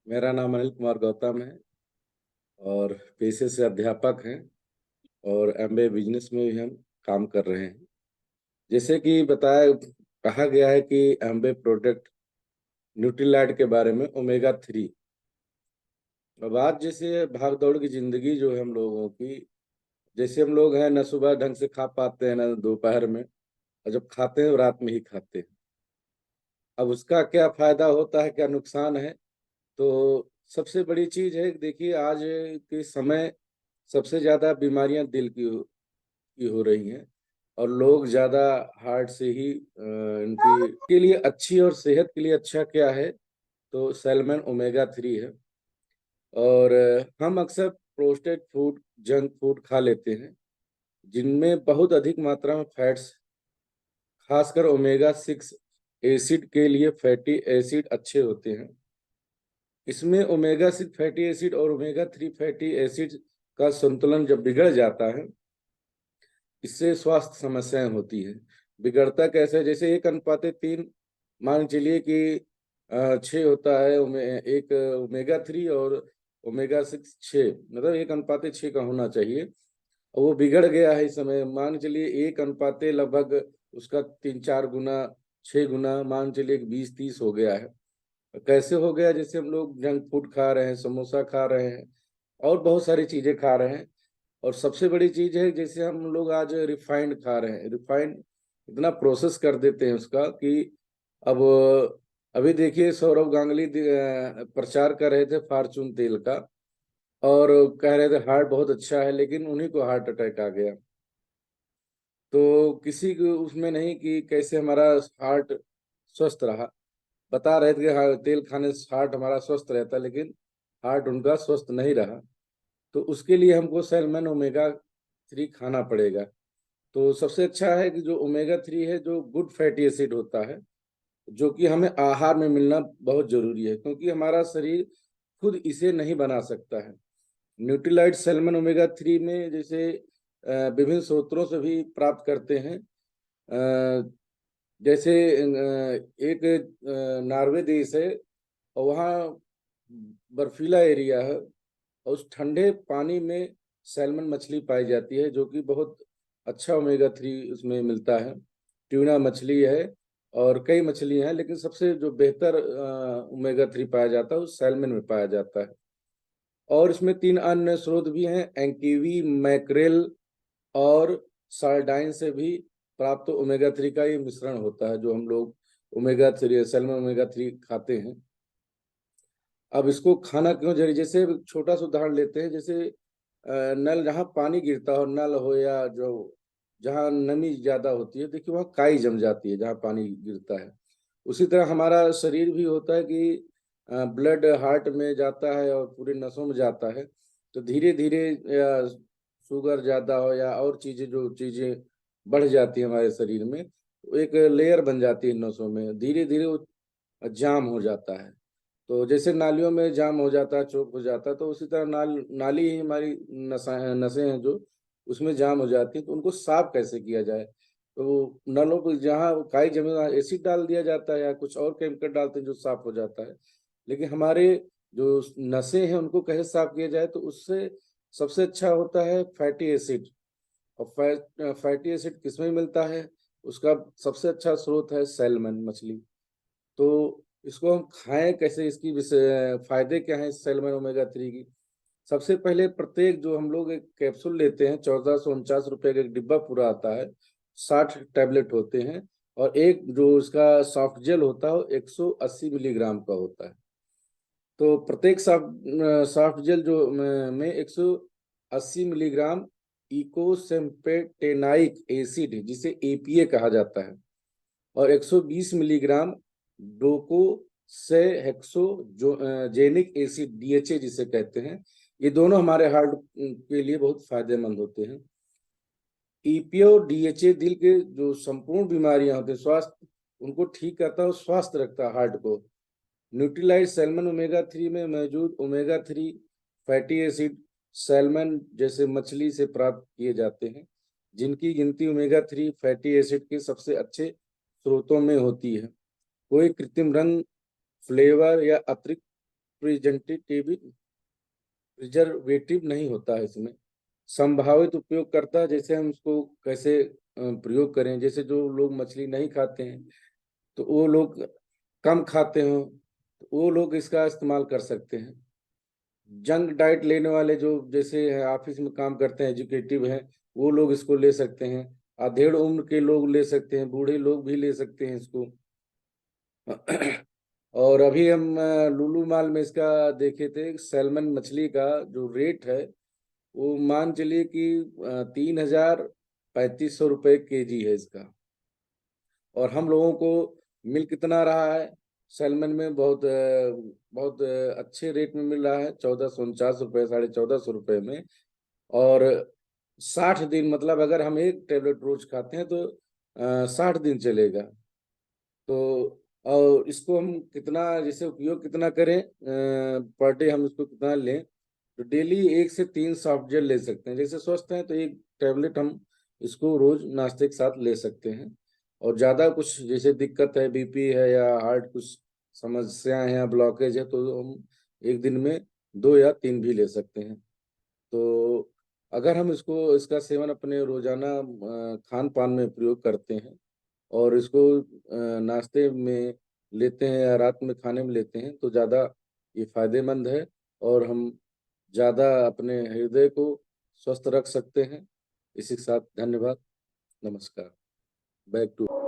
मेरा नाम अनिल कुमार गौतम है और पेशे से अध्यापक हैं और एमबीए बिजनेस में भी हम काम कर रहे हैं। जैसे कि बताया कहा गया है कि एमबीए प्रोडक्ट न्यूट्रीलाइट के बारे में ओमेगा 3। अब आज जैसे भाग दौड़ की जिंदगी जो है हम लोगों की, जैसे हम लोग हैं न सुबह ढंग से खा पाते हैं न दोपहर में, और जब खाते हैं रात में ही खाते हैं। अब उसका क्या फायदा होता है, क्या नुकसान है? तो सबसे बड़ी चीज है कि देखिए आज के समय सबसे ज्यादा बीमारियां दिल की हो रही हैं और लोग ज्यादा हार्ट से ही इनकी के लिए अच्छी और सेहत के लिए अच्छा क्या है? तो सैल्मन ओमेगा 3 है। और हम अक्सर प्रोसेस्ड फूड, जंक फूड खा लेते हैं जिनमें बहुत अधिक मात्रा में फैट्स, खासकर ओमेगा 6 एसिड के लिए फैटी एसिड अच्छे होते हैं। इसमें ओमेगा 6 फैटी एसिड और ओमेगा 3 फैटी एसिड का संतुलन जब बिगड़ जाता है, इससे स्वास्थ्य समस्याएं होती हैं। बिगड़ता कैसे है? जैसे 1:3 मान चलिए कि 6 होता है एक ओमेगा 3 और ओमेगा 6 6, मतलब 1:6 का होना चाहिए। और वो बिगड़ गया है इस समय, मान चलिए 1:, लगभग उसका 3 4 गुना, 6 गुना, मान चलिए 20 30 हो गया है। कैसे हो गया? जैसे हम लोग जंक फूड खा रहे हैं, समोसा खा रहे हैं और बहुत सारी चीजें खा रहे हैं। और सबसे बड़ी चीज है, जैसे हम लोग आज रिफाइंड खा रहे हैं, रिफाइंड इतना प्रोसेस कर देते हैं उसका कि अब अभी देखिए सौरव गांगुली प्रचार कर रहे थे फॉर्चून तेल का और कह रहे थे हार्ट बहुत अच्छा है, लेकिन उन्हीं को हार्ट अटैक आ गया। तो किसी को उसमें नहीं कि कैसे हमारा हार्ट स्वस्थ रहा। बता रहे थे कि हाँ, तेल खाने से हार्ट हमारा स्वस्थ रहता, लेकिन हार्ट उनका स्वस्थ नहीं रहा। तो उसके लिए हमको सैल्मन ओमेगा 3 खाना पड़ेगा। तो सबसे अच्छा है कि जो ओमेगा 3 है, जो गुड फैटी एसिड होता है, जो कि हमें आहार में मिलना बहुत जरूरी है, क्योंकि हमारा शरीर खुद इसे नहीं बना सकता है। न्यूट्रीलाइट सैल्मन ओमेगा 3 में जैसे विभिन्न स्रोतों से भी प्राप्त करते हैं। जैसे एक नॉर्वे देश है और वहाँ बर्फीला एरिया है और उस ठंडे पानी में सैल्मन मछली पाई जाती है, जो कि बहुत अच्छा ओमेगा 3 उसमें मिलता है। ट्यूना मछली है और कई मछली हैं, लेकिन सबसे जो बेहतर ओमेगा 3 पाया जाता है वो सैल्मन में पाया जाता है। और इसमें 3 अन्य स्रोत भी हैं, एंकीवी, मैक्रेल और सार्डाइन से भी प्राप्त ओमेगा 3 का ये मिश्रण होता है, जो हम लोग ओमेगा 3 सैल्मन ओमेगा 3 खाते हैं। अब इसको खाना क्यों जरूरी? जैसे एक छोटा सा उदाहरण लेते हैं, जैसे नल, जहाँ पानी गिरता हो, नल हो या जो जहाँ नमी ज्यादा होती है, देखिए वहाँ काई जम जाती है जहाँ पानी गिरता है। उसी तरह हमारा शरीर भी होता है कि ब्लड हार्ट में जाता है और पूरे नसों में जाता है। तो धीरे धीरे या शुगर ज्यादा हो या और चीजें, जो चीजें बढ़ जाती है हमारे शरीर में, तो एक लेयर बन जाती है नसों में, धीरे धीरे वो जाम हो जाता है। तो जैसे नालियों में जाम हो जाता है, चौक हो जाता है, तो उसी तरह नाली ही हमारी नसें हैं जो उसमें जाम हो जाती हैं। तो उनको साफ कैसे किया जाए? तो नलों पर जहाँ काई जमे वहाँ एसिड डाल दिया जाता है या कुछ और केमिकल डालते हैं जो साफ हो जाता है। लेकिन हमारे जो नसें हैं उनको कैसे साफ किया जाए? तो उससे सबसे अच्छा होता है फैटी एसिड। और फैटी एसिड किसमें मिलता है? उसका सबसे अच्छा स्रोत है सैल्मन मछली। तो इसको हम खाएं कैसे? इसकी फायदे क्या हैं इस सैल्मन ओमेगा 3 की? सबसे पहले प्रत्येक जो हम लोग एक कैप्सूल लेते हैं, 1449 रुपए का एक डिब्बा पूरा आता है, 60 टैबलेट होते हैं। और एक जो उसका सॉफ्ट जेल होता है वो 180 मिलीग्राम का होता है। तो प्रत्येक सॉफ्ट जेल जो में 180 मिलीग्राम इकोसेम्पेटेनाइक एसिड है, जिसे एपीए कहा जाता है, और 120 मिलीग्राम डोको से हेक्सो जो जेनिक एसिड, डीएचए जिसे कहते हैं। ये दोनों हमारे हार्ट के लिए बहुत फायदेमंद होते हैं। ईपीए और डीएचए दिल के जो संपूर्ण बीमारियां होती हैं, स्वास्थ्य उनको ठीक करता है और स्वस्थ रखता है हार्ट को। न्यूट्रीलाइट सैल्मन ओमेगा 3 में मौजूद ओमेगा 3 फैटी एसिड सैल्मन जैसे मछली से प्राप्त किए जाते हैं, जिनकी गिनती ओमेगा 3 फैटी एसिड के सबसे अच्छे स्रोतों में होती है। कोई कृत्रिम रंग, फ्लेवर या अतिरिक्त प्रिजर्वेटिव नहीं होता है इसमें। संभावित उपयोगकर्ता, जैसे हम इसको कैसे प्रयोग करें, जैसे जो लोग मछली नहीं खाते हैं तो वो लोग, कम खाते हो तो वो लोग इसका इस्तेमाल कर सकते हैं। जंक डाइट लेने वाले जो जैसे ऑफिस में काम करते हैं, एजुकेटिव हैं, वो लोग इसको ले सकते हैं। अधेड़ उम्र के लोग ले सकते हैं, बूढ़े लोग भी ले सकते हैं इसको। और अभी हम लुलु माल में इसका देखे थे, सैल्मन मछली का जो रेट है वो मान चलिए कि 3,3500 रुपये केजी है इसका। और हम लोगों को मिल कितना रहा है, सैलमन में बहुत अच्छे रेट में मिल रहा है, 1449 रुपये, 1450 रुपये में। और 60 दिन, मतलब अगर हम एक टेबलेट रोज खाते हैं तो 60 दिन चलेगा। तो और इसको हम कितना, जैसे उपयोग कितना करें, पर डे हम इसको कितना लें, तो डेली 1 से 3 सॉफ्ट जेल ले सकते हैं। जैसे स्वस्थ हैं तो एक टेबलेट हम इसको रोज नाश्ते के साथ ले सकते हैं। और ज़्यादा कुछ जैसे दिक्कत है, बीपी है या हार्ट कुछ समस्याएं हैं या ब्लॉकेज है, तो हम एक दिन में 2 या 3 भी ले सकते हैं। तो अगर हम इसका सेवन अपने रोजाना खान पान में प्रयोग करते हैं और इसको नाश्ते में लेते हैं या रात में खाने में लेते हैं तो ज़्यादा ये फायदेमंद है। और हम ज़्यादा अपने हृदय को स्वस्थ रख सकते हैं। इसी के साथ धन्यवाद, नमस्कार, बैक टू।